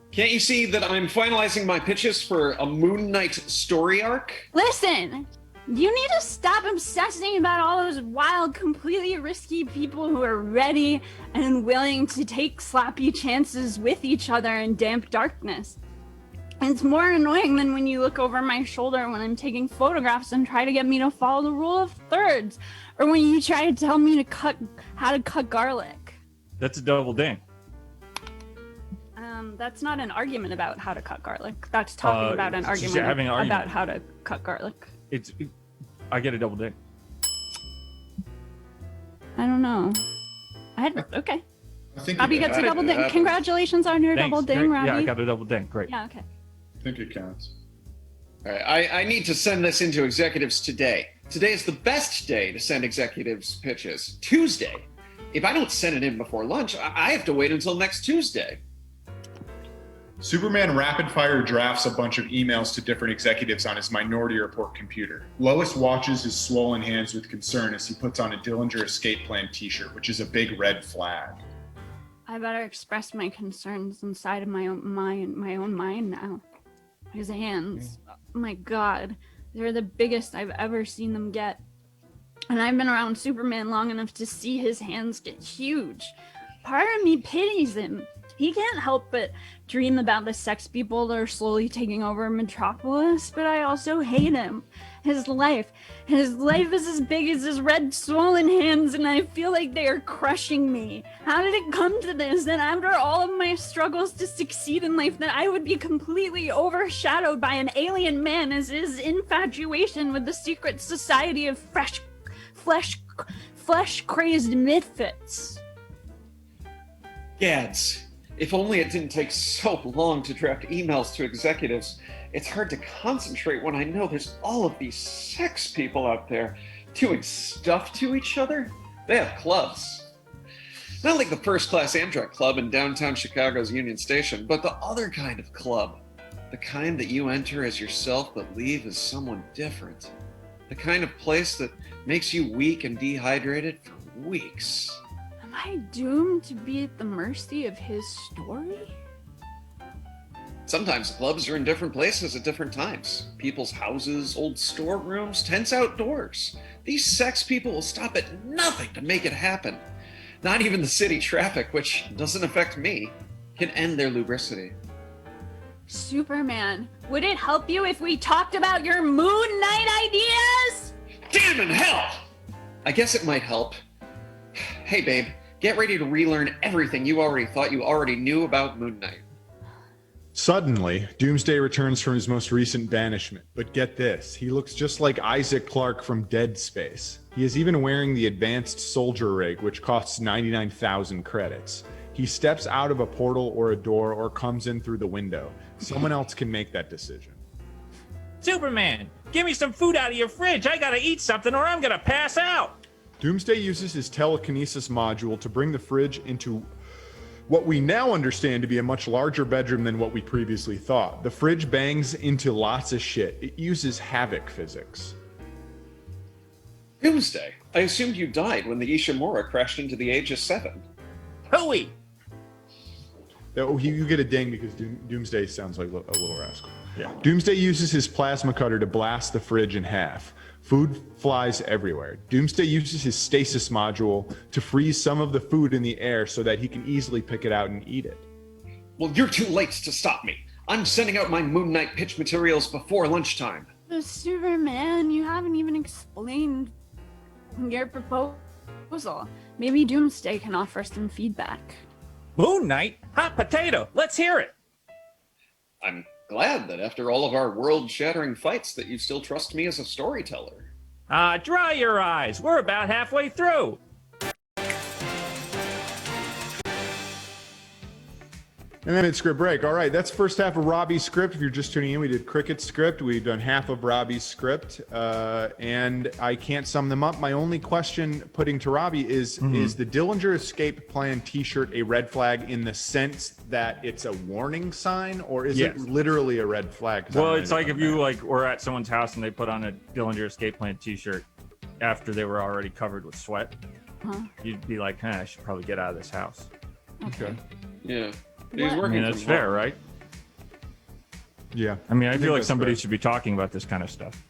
Can't you see that I'm finalizing my pitches for a Moon Knight story arc? Listen! You need to stop obsessing about all those wild, completely risky people who are ready and willing to take sloppy chances with each other in damp darkness. It's more annoying than when you look over my shoulder when I'm taking photographs and try to get me to follow the rule of thirds, or when you try to tell me how to cut garlic. That's a double ding. That's not an argument about how to cut garlic. That's talking about an argument about how to cut garlic. I get a double ding. I don't know. Okay. I think Robbie it gets a counts. double ding. Congratulations on your Thanks. double ding, Great. Robbie. Yeah, I got a double ding. Great. Yeah, okay. I think it counts. All right, I need to send this into executives today. Today is the best day to send executives pitches. Tuesday. If I don't send it in before lunch, I have to wait until next Tuesday. Superman rapid fire drafts a bunch of emails to different executives on his Minority Report computer. Lois watches his swollen hands with concern as he puts on a Dillinger Escape Plan t-shirt, which is a big red flag. I better express my concerns inside of my own mind now. His hands, oh my God, they're the biggest I've ever seen them get. And I've been around Superman long enough to see his hands get huge. Part of me pities him. He can't help but dream about the sex people that are slowly taking over Metropolis, but I also hate him. His life is as big as his red swollen hands, and I feel like they are crushing me. How did it come to this, that after all of my struggles to succeed in life, that I would be completely overshadowed by an alien man as his infatuation with the secret society of flesh-crazed misfits? Gads. If only it didn't take so long to draft emails to executives. It's hard to concentrate when I know there's all of these sex people out there doing stuff to each other. They have clubs. Not like the first class Amtrak club in downtown Chicago's Union Station, but the other kind of club. The kind that you enter as yourself but leave as someone different. The kind of place that makes you weak and dehydrated for weeks. Am I doomed to be at the mercy of his story? Sometimes clubs are in different places at different times. People's houses, old storerooms, tents outdoors. These sex people will stop at nothing to make it happen. Not even the city traffic, which doesn't affect me, can end their lubricity. Superman, would it help you if we talked about your Moon Knight ideas? Damn in hell! I guess it might help. Hey babe, get ready to relearn everything you thought you already knew about Moon Knight. Suddenly, Doomsday returns from his most recent banishment. But get this, he looks just like Isaac Clarke from Dead Space. He is even wearing the advanced soldier rig, which costs 99,000 credits. He steps out of a portal or a door or comes in through the window. Someone else can make that decision. Superman, give me some food out of your fridge. I gotta eat something or I'm gonna pass out. Doomsday uses his telekinesis module to bring the fridge into what we now understand to be a much larger bedroom than what we previously thought. The fridge bangs into lots of shit. It uses havoc physics. Doomsday. I assumed you died when the Ishimura crashed into the Aegis 7. Hooey! Oh, you get a ding because Doomsday sounds like a little rascal. Yeah. Doomsday uses his plasma cutter to blast the fridge in half. Food flies everywhere. Doomsday uses his stasis module to freeze some of the food in the air so that he can easily pick it out and eat it. Well, you're too late to stop me. I'm sending out my Moon Knight pitch materials before lunchtime. Superman, you haven't even explained your proposal. Maybe Doomsday can offer some feedback. Moon Knight? Hot potato! Let's hear it! I'm glad that after all of our world-shattering fights that you still trust me as a storyteller. Dry your eyes. We're about halfway through. And then it's script break. All right, that's first half of Robby's script. If you're just tuning in, we did Cricket's script. We've done half of Robby's script, and I can't sum them up. My only question putting to Robby is the Dillinger Escape Plan t-shirt a red flag in the sense that it's a warning sign, or is it literally a red flag? Well, it's like if you were at someone's house and they put on a Dillinger Escape Plan t-shirt after they were already covered with sweat, you'd be like, I should probably get out of this house. Okay. Yeah. I mean, that's fair, right? Yeah. I mean, I feel like somebody should be talking about this kind of stuff.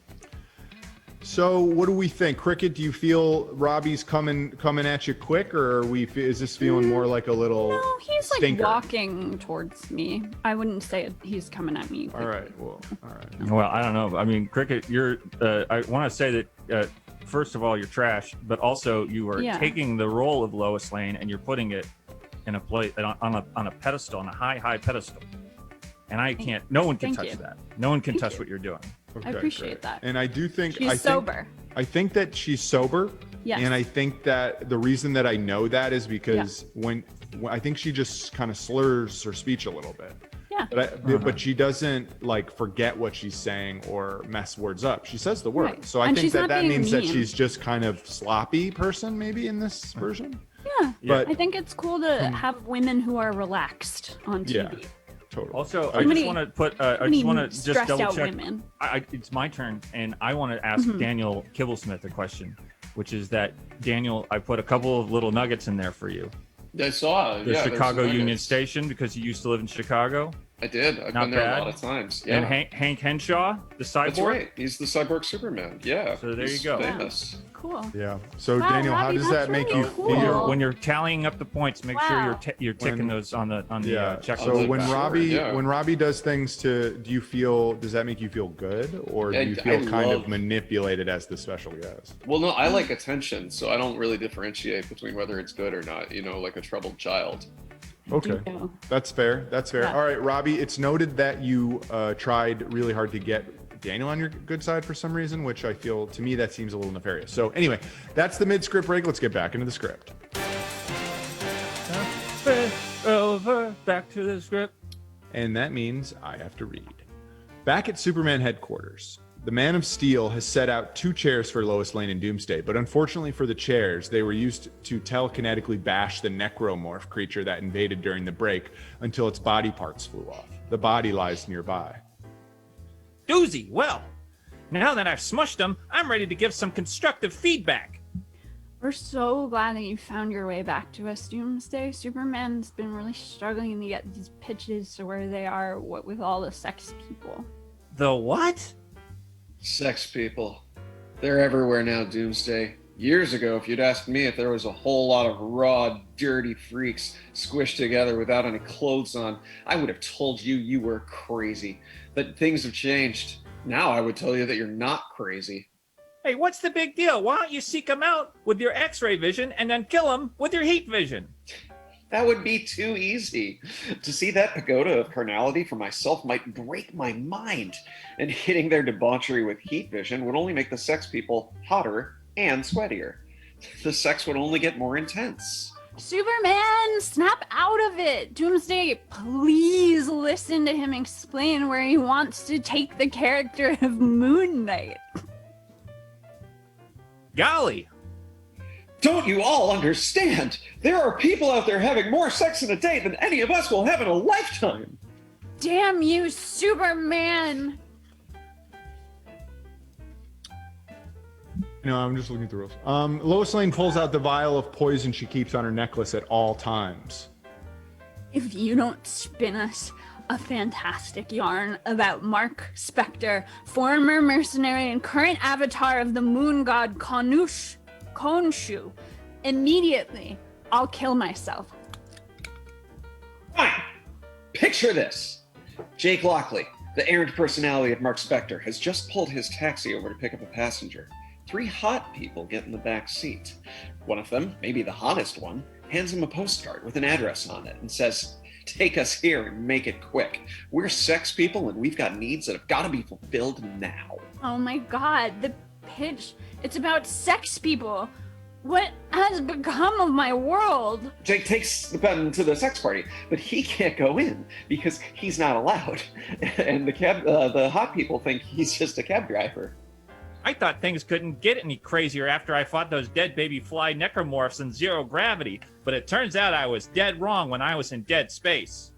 So, what do we think, Cricket? Do you feel Robby's coming at you quick, or is this feeling more like a little? No, he's stinker? like walking towards me. I wouldn't say he's coming at me. All right. Well, all right. Well, I don't know. I mean, Cricket, you're. I want to say that first of all, you're trash, but also you are taking the role of Lois Lane and you're putting it in a place on a pedestal, on a high pedestal, and I can't. No one can touch that. No one can touch what you're doing. Okay, I appreciate that. And I do think she's sober. I think that she's sober. Yes. And I think that the reason that I know that is because when I think she just kind of slurs her speech a little bit. Yeah. But she doesn't like forget what she's saying or mess words up. She says the word. Right. So I And think she's not that being means that mean. she's just kind of sloppy person maybe in this version. Yeah. But I think it's cool to have women who are relaxed on TV. yeah, totally. Also, I just want to put. I just want to just stressed double out check. women. It's my turn, and I want to ask Daniel Kibblesmith a question, which is that Daniel, I put a couple of little nuggets in there for you. I saw The Chicago Union Station, because you used to live in Chicago. I did. I've Not been there bad. a lot of times. Yeah. And Hank Henshaw, the cyborg. That's right. He's the cyborg Superman. Yeah. So there He's you go. Famous. Cool. Yeah. So Wow, Daniel, how Robby, does that that's make really you cool. feel? When you're tallying up the points, make sure Wow. you're ticking those on the checklist. So when Sure, when Robby does things does that make you feel good, or do you feel kind of manipulated as the special guest? Well, no, I like attention, so I don't really differentiate between whether it's good or not. You know, like a troubled child. Okay, Yeah. that's fair. That's fair. Yeah. All right, Robby, it's noted that you tried really hard to get Daniel on your good side for some reason, which I feel, to me, that seems a little nefarious. So anyway, that's the mid-script break. Let's get back into the script. Over, back to the script. And that means I have to read. Back at Superman headquarters, the Man of Steel has set out 2 chairs for Lois Lane and Doomsday, but unfortunately for the chairs, they were used to telekinetically bash the necromorph creature that invaded during the break until its body parts flew off. The body lies nearby. Doozy, well, now that I've smushed them, I'm ready to give some constructive feedback. We're so glad that you found your way back to us, Doomsday. Superman's been really struggling to get these pitches to where they are with all the sex people. The what? Sex people. They're everywhere now, Doomsday. Years ago, if you'd asked me if there was a whole lot of raw, dirty freaks squished together without any clothes on, I would have told you you were crazy. But things have changed. Now I would tell you that you're not crazy. Hey, what's the big deal? Why don't you seek them out with your X-ray vision and then kill them with your heat vision? That would be too easy. To see that pagoda of carnality for myself might break my mind. And hitting their debauchery with heat vision would only make the sex people hotter and sweatier. The sex would only get more intense. Superman, snap out of it! Doomsday, please listen to him explain where he wants to take the character of Moon Knight. Golly! Don't you all understand? There are people out there having more sex in a day than any of us will have in a lifetime. Damn you, Superman! No, I'm just looking at the rules. Lois Lane pulls out the vial of poison she keeps on her necklace at all times. If you don't spin us a fantastic yarn about Mark Spector, former mercenary and current avatar of the moon god Khonshu, immediately I'll kill myself. Fine. Picture this. Jake Lockley, the errant personality of Mark Spector, has just pulled his taxi over to pick up a passenger. 3 hot people get in the back seat. One of them, maybe the hottest one, hands him a postcard with an address on it and says, "Take us here and make it quick. We're sex people and we've got needs that have got to be fulfilled now." Oh my god, the pitch. It's about sex people. What has become of my world? Jake takes them to the sex party, but he can't go in because he's not allowed. And the hot people think he's just a cab driver. I thought things couldn't get any crazier after I fought those dead baby fly necromorphs in zero gravity, but it turns out I was dead wrong when I was in dead space.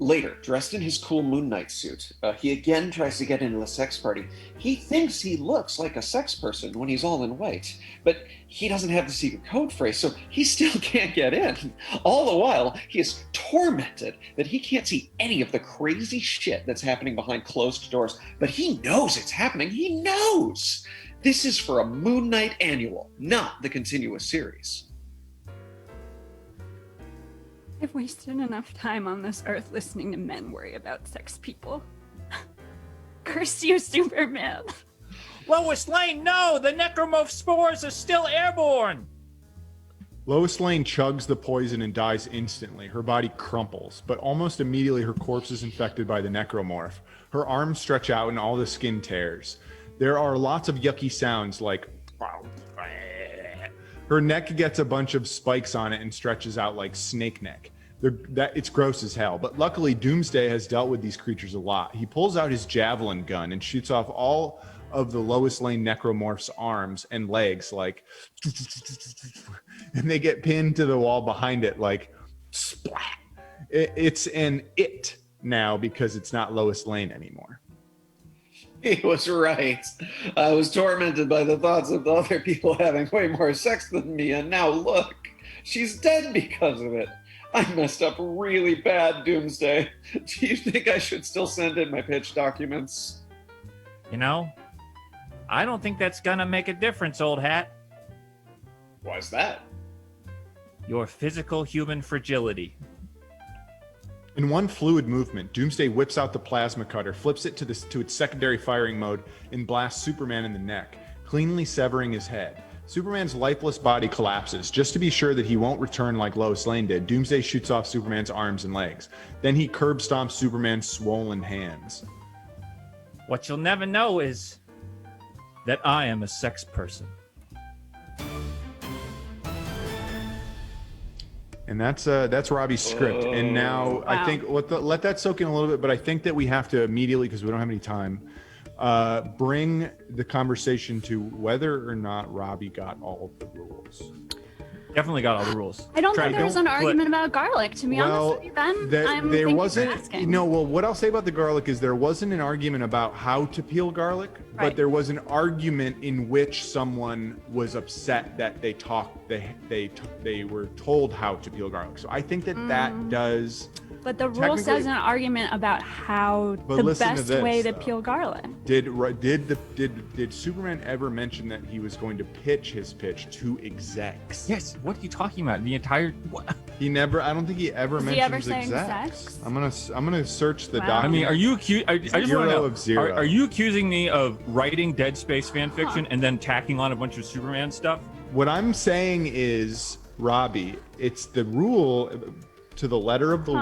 Later, dressed in his cool Moon Knight suit, he again tries to get into the sex party. He thinks he looks like a sex person when he's all in white, but he doesn't have the secret code phrase, so he still can't get in. All the while, he is tormented that he can't see any of the crazy shit that's happening behind closed doors, but he knows it's happening. He knows! This is for a Moon Knight annual, not the continuous series. I've wasted enough time on this earth listening to men worry about sex people. Curse you, Superman. Lois Lane, no! The necromorph spores are still airborne! Lois Lane chugs the poison and dies instantly. Her body crumples, but almost immediately her corpse is infected by the necromorph. Her arms stretch out and all the skin tears. There are lots of yucky sounds like... Her neck gets a bunch of spikes on it and stretches out like snake neck. It's gross as hell, but luckily Doomsday has dealt with these creatures a lot. He pulls out his javelin gun and shoots off all of the Lois Lane necromorph's arms and legs, like, and they get pinned to the wall behind it, like, splat. It's an it now because it's not Lois Lane anymore. He was right. I was tormented by the thoughts of the other people having way more sex than me, and now look, she's dead because of it. I messed up really bad, Doomsday. Do you think I should still send in my pitch documents? You know, I don't think that's gonna make a difference, old hat. Why's that? Your physical human fragility. In one fluid movement, Doomsday whips out the plasma cutter, flips it to its secondary firing mode, and blasts Superman in the neck, cleanly severing his head. Superman's lifeless body collapses. Just to be sure that he won't return like Lois Lane did, Doomsday shoots off Superman's arms and legs. Then he curb stomps Superman's swollen hands. What you'll never know is that I am a sex person. And that's Robbie's script. And now I think let that soak in a little bit, but I think that we have to immediately, because we don't have any time, bring the conversation to whether or not Robbie got all of the rules. Definitely got all the rules. I don't think there's an argument about garlic, to be honest with you, Ben. There wasn't. No, well, what I'll say about the garlic is there wasn't an argument about how to peel garlic, but there was an argument in which someone was upset that they were told how to peel garlic. So I think that does. But the rule says an argument about how the best way to peel garlic. Did Superman ever mention that he was going to pitch his pitch to execs? Yes. What are you talking about? The entire. What? He never. I don't think he ever mentioned execs. I'm gonna search the document. I mean, are you accused? I just want to know. Of zero. Are you accusing me of writing Dead Space fan fiction and then tacking on a bunch of Superman stuff? What I'm saying is, Robbie, it's the rule to the letter of the law.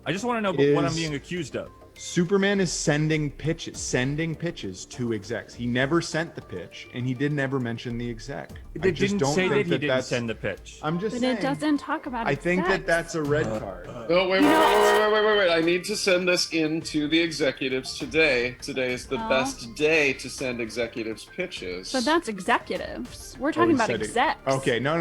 I just want to know what I'm being accused of. Superman is sending pitches to execs. He never sent the pitch, and he didn't ever mention the exec. It didn't say that he didn't send the pitch. I'm just saying. But it doesn't talk about I think that's a red card. No, wait. I need to send this in to the executives today. Today is the best day to send executives pitches. So that's executives. We're talking about execs. Okay, no.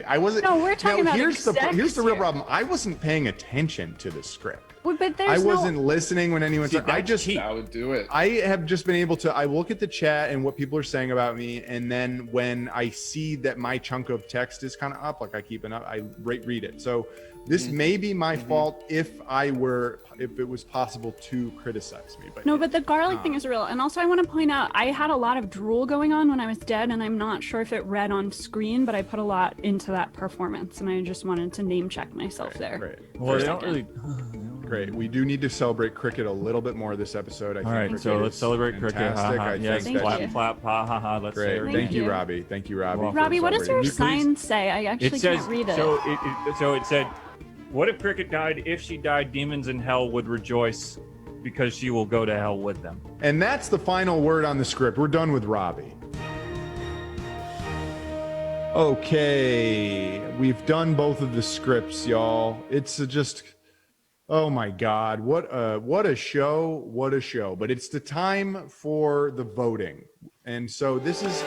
I wasn't. No, we're talking about execs. Here's the real problem. I wasn't paying attention to the script. But there's I wasn't listening when anyone said. I would do it. I have just been able to. I look at the chat and what people are saying about me, and then when I see that my chunk of text is kind of up, like I keep it up, I read it. So this may be my fault if it was possible to criticize me. But no, but the garlic thing is real. And also I want to point out, I had a lot of drool going on when I was dead, and I'm not sure if it read on screen, but I put a lot into that performance, and I just wanted to name check myself there. Great. Well, they don't really. Great. We do need to celebrate cricket a little bit more this episode. I think. All right, so let's celebrate cricket. Fantastic. Ha, ha. Yes, think clap, you. clap, ha, ha, ha. Let's Great. say Thank you, you. Robbie. Thank you, Robbie. Well, for Robbie, what does your celebrating. sign say? I actually It says, can't read it. so it said, what if Cricket died? If she died, demons in hell would rejoice because she will go to hell with them. And that's the final word on the script. We're done with Robbie. Okay, we've done both of the scripts, y'all. It's just, oh my God, what a show, what a show. But it's the time for the voting. And so this is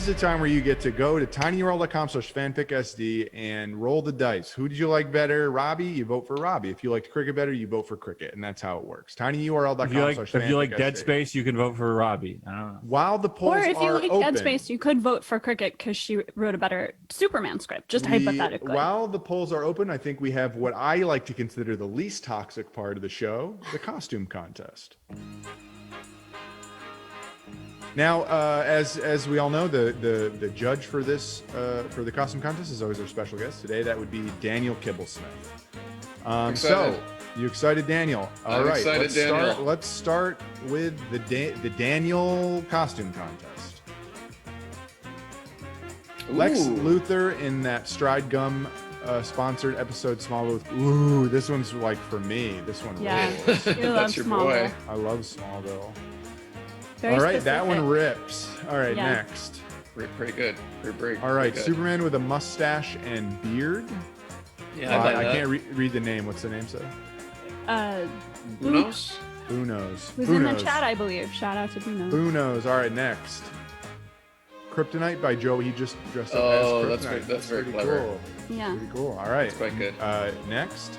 the time where you get to go to tinyurl.com/fanficsd and roll the dice. Who did you like better? Robbie, you vote for Robbie. If you liked Cricket better, you vote for Cricket. And that's how it works. tinyurl.com/fanficsd. If you like Dead Space, you can vote for Robbie. I don't know. While the polls Or if you are like open, Dead Space, you could vote for Cricket because she wrote a better Superman script, just hypothetically. While the polls are open, I think we have what I like to consider the least toxic part of the show, the costume contest. Now, as we all know, the judge for this for the costume contest is always our special guest. Today, that would be Daniel Kibblesmith. So, you excited, Daniel? All right, excited, Daniel. Let's start with the Daniel costume contest. Lex Luthor in that Stride Gum sponsored episode Smallville. Ooh, this one's like for me. This one. Yeah, rules. you love That's your boy. Smallville. I love Smallville. Very All right, that specific. one rips. All right, Yeah. next. Pretty good. Pretty All right, good. Superman with a mustache and beard. Yeah, I can't read the name. What's the name, sir? Unos? Unos. Who's in the chat, I believe. Shout out to Bruno. Unos. All right, next. Kryptonite by Joe. He just dressed up Oh, as Kryptonite. that's very pretty clever. Cool. Yeah. Pretty cool. All right. That's quite good. Next.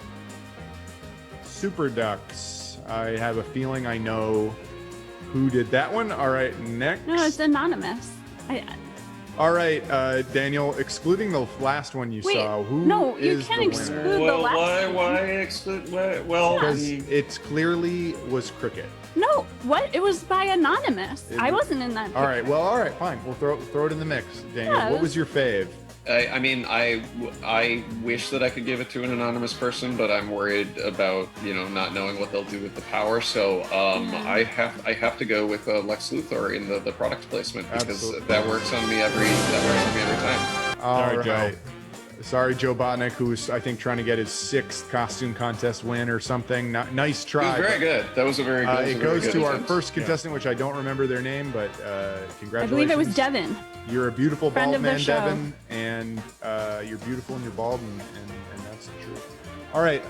Super Ducks. I have a feeling I know who did that one. All right, next. No, it's anonymous. All right, Daniel, excluding the last one you Wait, saw, who no, you is can't the exclude winner? the Well, last why one. exclude? Well, Because it's clearly was Cricket. No, what? It was by anonymous. It I was- wasn't in that. All right, picture. well, all right, fine. We'll throw it in the mix. Daniel, Yeah, what was your fave? I mean, I wish that I could give it to an anonymous person, but I'm worried about not knowing what they'll do with the power. So I have to go with Lex Luthor in the product placement because Absolutely. that works on me every time. All Sorry, right. Joe. Sorry, Joe Botnick, who's I think trying to get his 6th costume contest win or something. Nice It try. was very but, good. That was a very good. It goes to our attempt. first contestant, which I don't remember their name, but I congratulations. believe it was Devin. You're a beautiful Friend bald of the man, show. Devin, and you're beautiful and you're bald, and that's the truth. All right,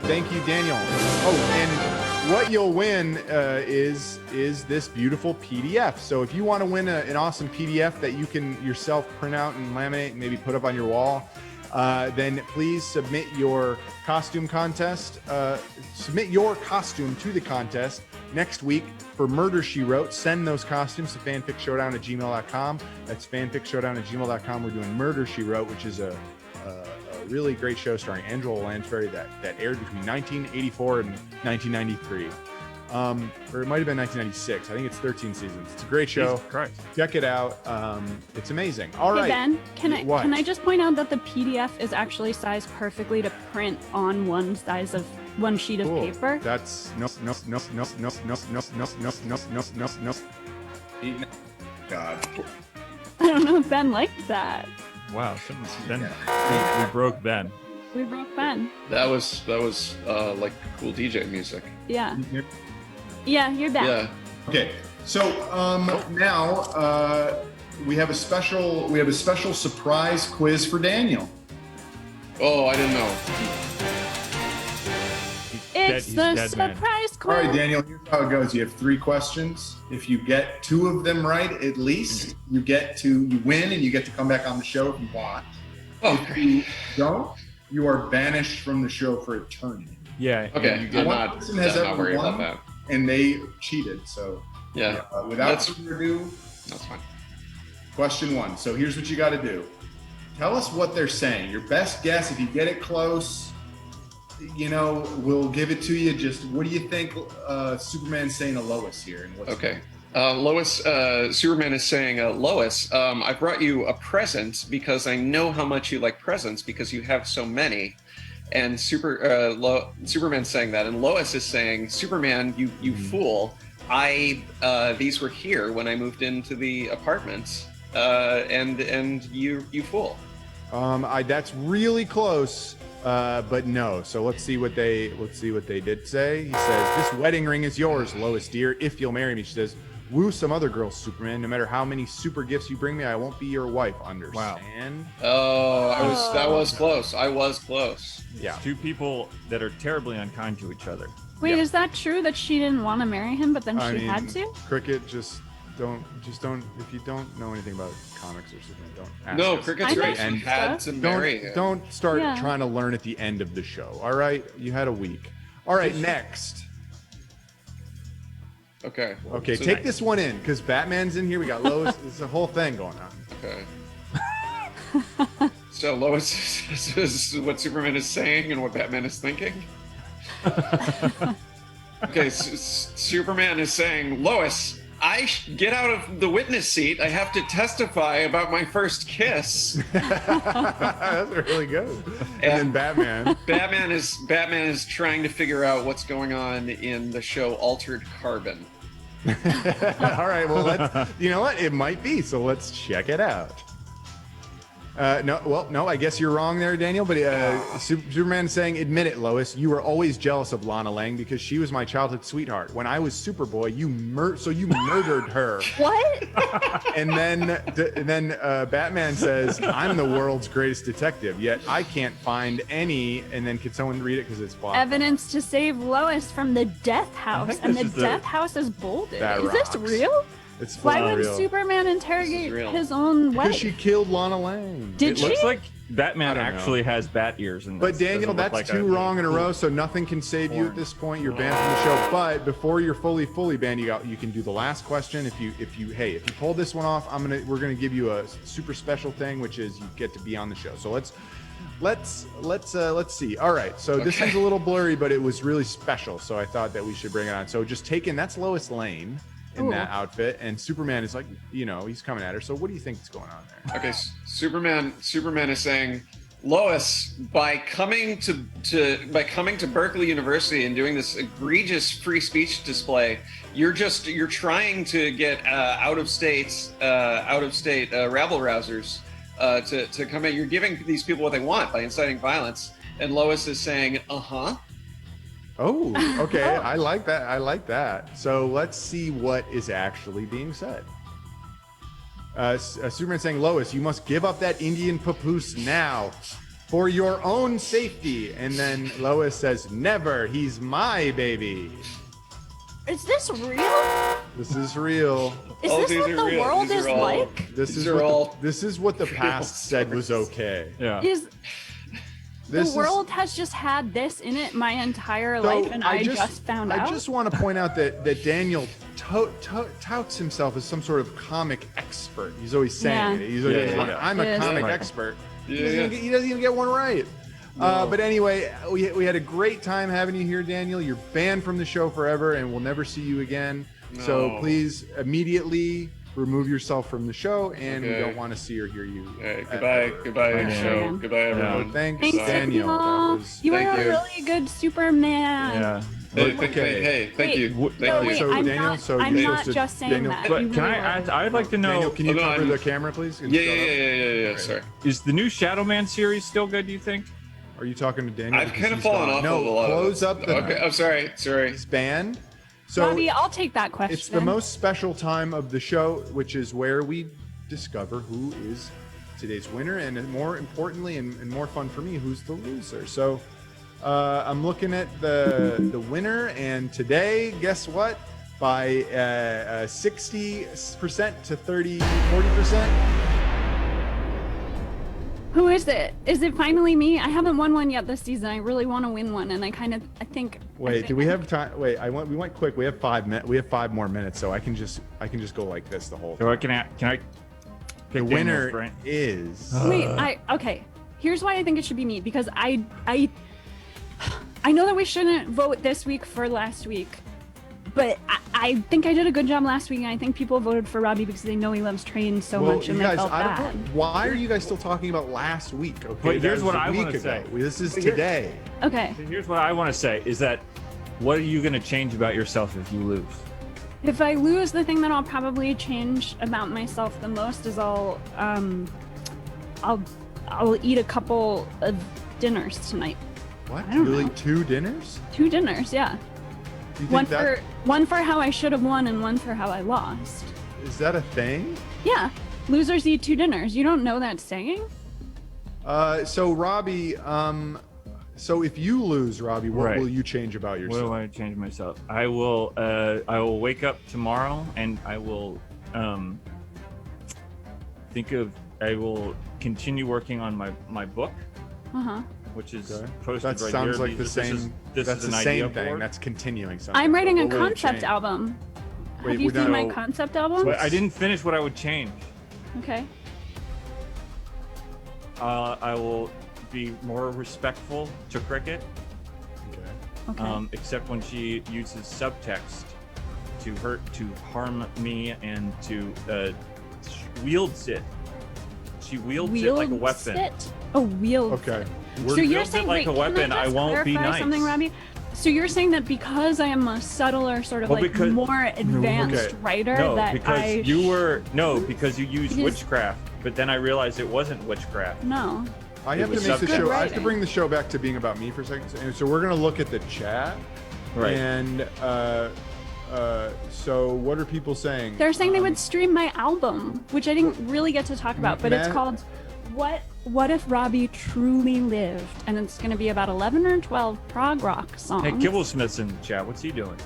thank you, Daniel. Oh, and what you'll win is this beautiful PDF. So if you want to win an awesome PDF that you can yourself print out and laminate and maybe put up on your wall, then please submit your costume contest. Submit your costume to the contest next week for Murder, She Wrote. Send those costumes to fanficshowdown@gmail.com. That's fanficshowdown@gmail.com. We're doing Murder, She Wrote, which is a really great show starring Angela Lansbury that aired between 1984 and 1993. Or it might have been 1996. I think it's 13 seasons. It's a great show. Jesus Christ. Check it out. It's amazing. All Hey right. Ben, What? can I just point out that the PDF is actually sized perfectly to print on one sheet of Cool. paper? That's no. God. I don't know if Ben liked that. Wow. Ben, we broke Ben. We broke Ben. That was like cool DJ music. Yeah. Yeah, you're back. Yeah. Okay, so now we have a special surprise quiz for Daniel. Oh, I didn't know. It's He's the dead, man. surprise All right, quiz. Daniel, here's how it goes. You have 3 questions. If you get 2 of them right, at least, you win and you get to come back on the show if you want. Oh, If you don't, you are banished from the show for eternity. Yeah. Okay, You get, One person has I'm ever not worried won, about that. and they cheated. So Yeah, without further ado, that's fine. question 1. So here's what you got to do. Tell us what they're saying. Your best guess. If you get it close, we'll give it to you. Just what do you think Superman's saying to Lois here? And what's Okay. Lois, Superman is saying, Lois, I brought you a present because I know how much you like presents because you have so many. And Superman's saying that. And Lois is saying, Superman, you fool. These were here when I moved into the apartment. And you fool. That's really close. But no. So let's see what they did say. He says, "This wedding ring is yours, Lois dear, if you'll marry me." She says, "Woo some other girls, Superman. No matter how many super gifts you bring me, I won't be your wife. Understand?" Oh, that was close. I was close. Yeah. Two people that are terribly unkind to each other. Wait, Yeah. is that true that she didn't want to marry him, but then she had to? Cricket, just don't. If you don't know anything about comics or something, don't ask. No, us. Cricket's I know right. some She had stuff. to marry him. Don't start Yeah. trying to learn at the end of the show. All right, you had a week. All right, next. Okay. Okay, So- take this one in because Batman's in here. We got Lois. There's a whole thing going on. Okay. So Lois is what Superman is saying and what Batman is thinking. Okay, Superman is saying, Lois, get out of the witness seat. I have to testify about my first kiss. That's really good. And then Batman is trying to figure out what's going on in the show Altered Carbon. All right, well, you know what? It might be, so let's check it out. No, I guess you're wrong there, Daniel. But Superman's saying, "Admit it, Lois. You were always jealous of Lana Lang because she was my childhood sweetheart. When I was Superboy, you murdered her." What? And then Batman says, "I'm the world's greatest detective, yet I can't find any." And then can someone read it because it's blocked? Evidence to save Lois from the death house, think and the this is death house is bolted. That Is rocks. this real? It's Why would real. Superman This interrogate is real. his own wife? Because she killed Lana Lang. Did It she? looks like Batman I don't know. actually has bat ears in this. But Daniel, Doesn't look that's like two a- wrong in a row, so nothing can save you at this point. You're banned from the show. But before you're fully banned, you can do the last question. If you pull this one off, we're gonna give you a super special thing, which is you get to be on the show. So let's see. All right, so this Okay. is a little blurry, but it was really special, so I thought that we should bring it on. So just that's Lois Lane in Ooh. that outfit, and Superman is like, he's coming at her. So what do you think is going on there? Okay, Superman is saying, Lois, by coming to Berkeley University and doing this egregious free speech display, you're trying to get out of state rabble rousers to come in. You're giving these people what they want by inciting violence. And Lois is saying, Oh, okay. I like that. So let's see what is actually being said. Superman saying, Lois, you must give up that Indian papoose now for your own safety. And then Lois says, never. He's my baby. Is this real? This is real. Is Oh, this these what are the real. world These is are all- like? This These is are all this is what the past said was okay. Yeah. The world has just had this in it my entire life, and I just found out. I just want to point out that Daniel touts himself as some sort of comic expert. He's always saying Yeah. it. He's always Yeah, like, yeah. I'm a Yes. comic Right. expert. Yeah. He doesn't even get one right. But anyway, we had a great time having you here, Daniel. You're banned from the show forever, and we'll never see you again. So No. please immediately remove yourself from the show, and we Okay. don't want to see or hear you. goodbye, goodbye, ever. show. Yeah. Goodbye, everyone. Thanks, Thanks, Daniel. That Daniel. was- You are Thank a you. really good Superman. Yeah. Okay. Thank you. Wait, Thank No, you. wait, So, I'm Daniel, not, so I'm you're not supposed to- just saying Daniel, that. But You can really I were. I'd like to know, Daniel, can you Oh, no, cover I'm- the camera, please? And Yeah, shut yeah. up? Sorry. is the new Shadow Man series still good, do you think? Are you talking to Daniel? I've Because kind of he's fallen gone? off No, of a lot close of up it. the. Okay, I'm sorry. He's banned. So Robbie, I'll take that question. it's the most special time of the show, which is where we discover who is today's winner, and more importantly, and more fun for me, who's the loser. So I'm looking at the winner, and today, guess what? By 60% to 40%. Who is it? Is it finally me? I haven't won one yet this season. I really want to win one, and I think. Wait, do we have time? Wait, we went quick. We have 5 minutes. We have 5 more minutes, so I can just go like this the whole time. So can I The winner is. Wait, okay. Here's why I think it should be me, because I know that we shouldn't vote this week for last week, but I think I did a good job last week, and I think people voted for Robby because they know he loves trains so much, and you they guys, felt I don't bad. know. Why are you guys still talking about last week? Okay, Wait, here's that was what a I week wanna ago. say. This is today. Okay. So here's what I want to say is that what are you going to change about yourself if you lose? If I lose, the thing that I'll probably change about myself the most is I'll eat a couple of dinners tonight. What? I don't Really? know. 2 dinners? 2 dinners, yeah. You think One for how I should have won and one for how I lost. is that a thing? Yeah. Losers eat 2 dinners. You don't know that saying? So Robby, so if you lose, Robby, what Right. will you change about What yourself? do I change myself? I will wake up tomorrow and I will I will continue working on my book, Uh-huh. which is Okay. posted That right sounds here. like the same. This That's is the an same idea thing. board. That's continuing something. I'm writing a What will it concept change? album. Wait, Have you we're seen my done. concept album? But I didn't finish what I would change. Okay. I will be more respectful to Cricket, Okay. Okay. except when she uses subtext to harm me and to wields it. She wields it like a weapon. It? Oh, wields Okay. it. We're- So you're wields it saying, like wait, a weapon, can I I just won't be clarify nice. something, Robby? So you're saying that because I am a subtler, sort of Well, like because- more advanced Okay. writer, No, that because I because you used Because- witchcraft, but then I realized it wasn't witchcraft. no. I It have to was make the subtext. show. I have to Writing. bring the show back to being about me for a second. And so we're gonna look at the chat. Right. And so what are people saying? They're saying they would stream my album, which I didn't really get to talk about, but it's Matt- called What If Robby Truly Lived? And it's going to be about 11 or 12 prog rock songs. Hey, Kibblesmith's in the chat. What's he doing?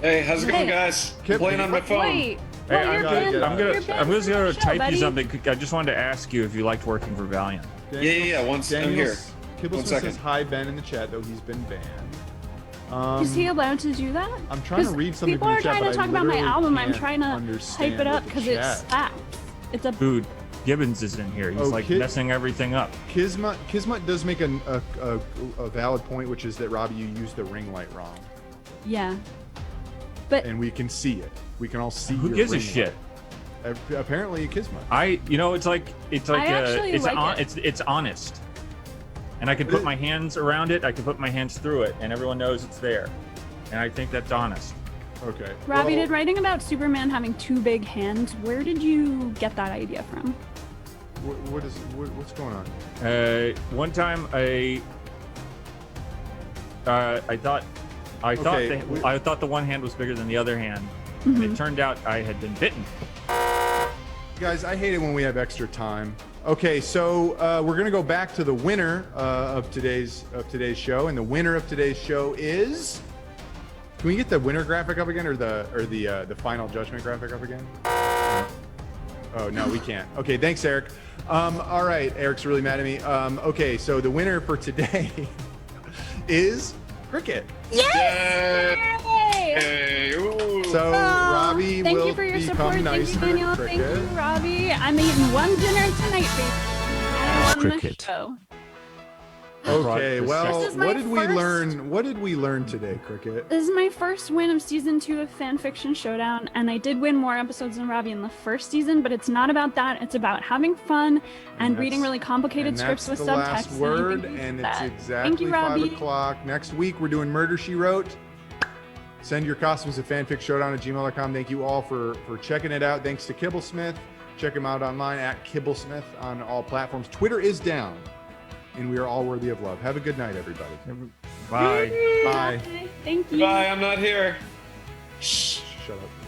Hey, how's it going, Hey. guys? Kip- Playing on my phone. Wait. Hey, Well, I'm you're gotta banned- get out. you're I'm banned just from gonna the show, type you buddy. something. I just wanted to ask you if you liked working for Valiant. Yeah. Once I'm Daniel here. Kibblesmith One second. says hi Ben in the chat, though he's been banned. Is he allowed to do that? I'm trying to 'Cause read something people from are the chat, trying but to I talk about my literally album. I'm can't trying to understand hype it up what the because it chat- slaps. It's a Dude, Gibbons is in here. He's Oh, like Kid- messing everything up. Kismet does make a valid point, which is that Robby, you used the ring light wrong, yeah. But and we can see it. We can all see. Who your gives a ring shit? light. Apparently, Kismet. It's like I actually it's like it. it's honest. And I can put my hands around it. I can put my hands through it, and everyone knows it's there. And I think that's honest. Okay. Robby, well, did writing about Superman having 2 big hands, where did you get that idea from? what's going on? One time I thought Okay, I thought the one hand was bigger than the other hand, and it turned out I had been bitten. Guys, I hate it when we have extra time. Okay, so we're gonna go back to the winner of today's show, and the winner of today's show is. Can we get the winner graphic up again, or the final judgment graphic up again? Oh no, we can't. Okay, thanks, Eric. All right, Eric's really mad at me. Okay, so the winner for today is Cricket. Yay! Yay! Hey, ooh. So Robby Thank will you for your become support. Thank nicer you, to Daniel. Thank Cricket. you, Robby. I'm eating one dinner tonight, baby. And I won Cricket. the show. Okay, well, This is my what did we first- learn? What did we learn today, Cricket? This is my first win of season 2 of Fanfiction Showdown, and I did win more episodes than Robby in the first season, but it's not about that. It's about having fun and reading that's- really complicated And scripts that's with the subtext. last and word, everything and like it's that. exactly Thank you, 5 Robby. o'clock. Next week, we're doing Murder, She Wrote. Send your costumes to fanficshowdown@gmail.com. Thank you all for checking it out. Thanks to Kibblesmith. Check him out online at Kibblesmith on all platforms. Twitter is down, and we are all worthy of love. Have a good night, everybody. Bye. Bye. Thank you. Bye, I'm not here. Shut up.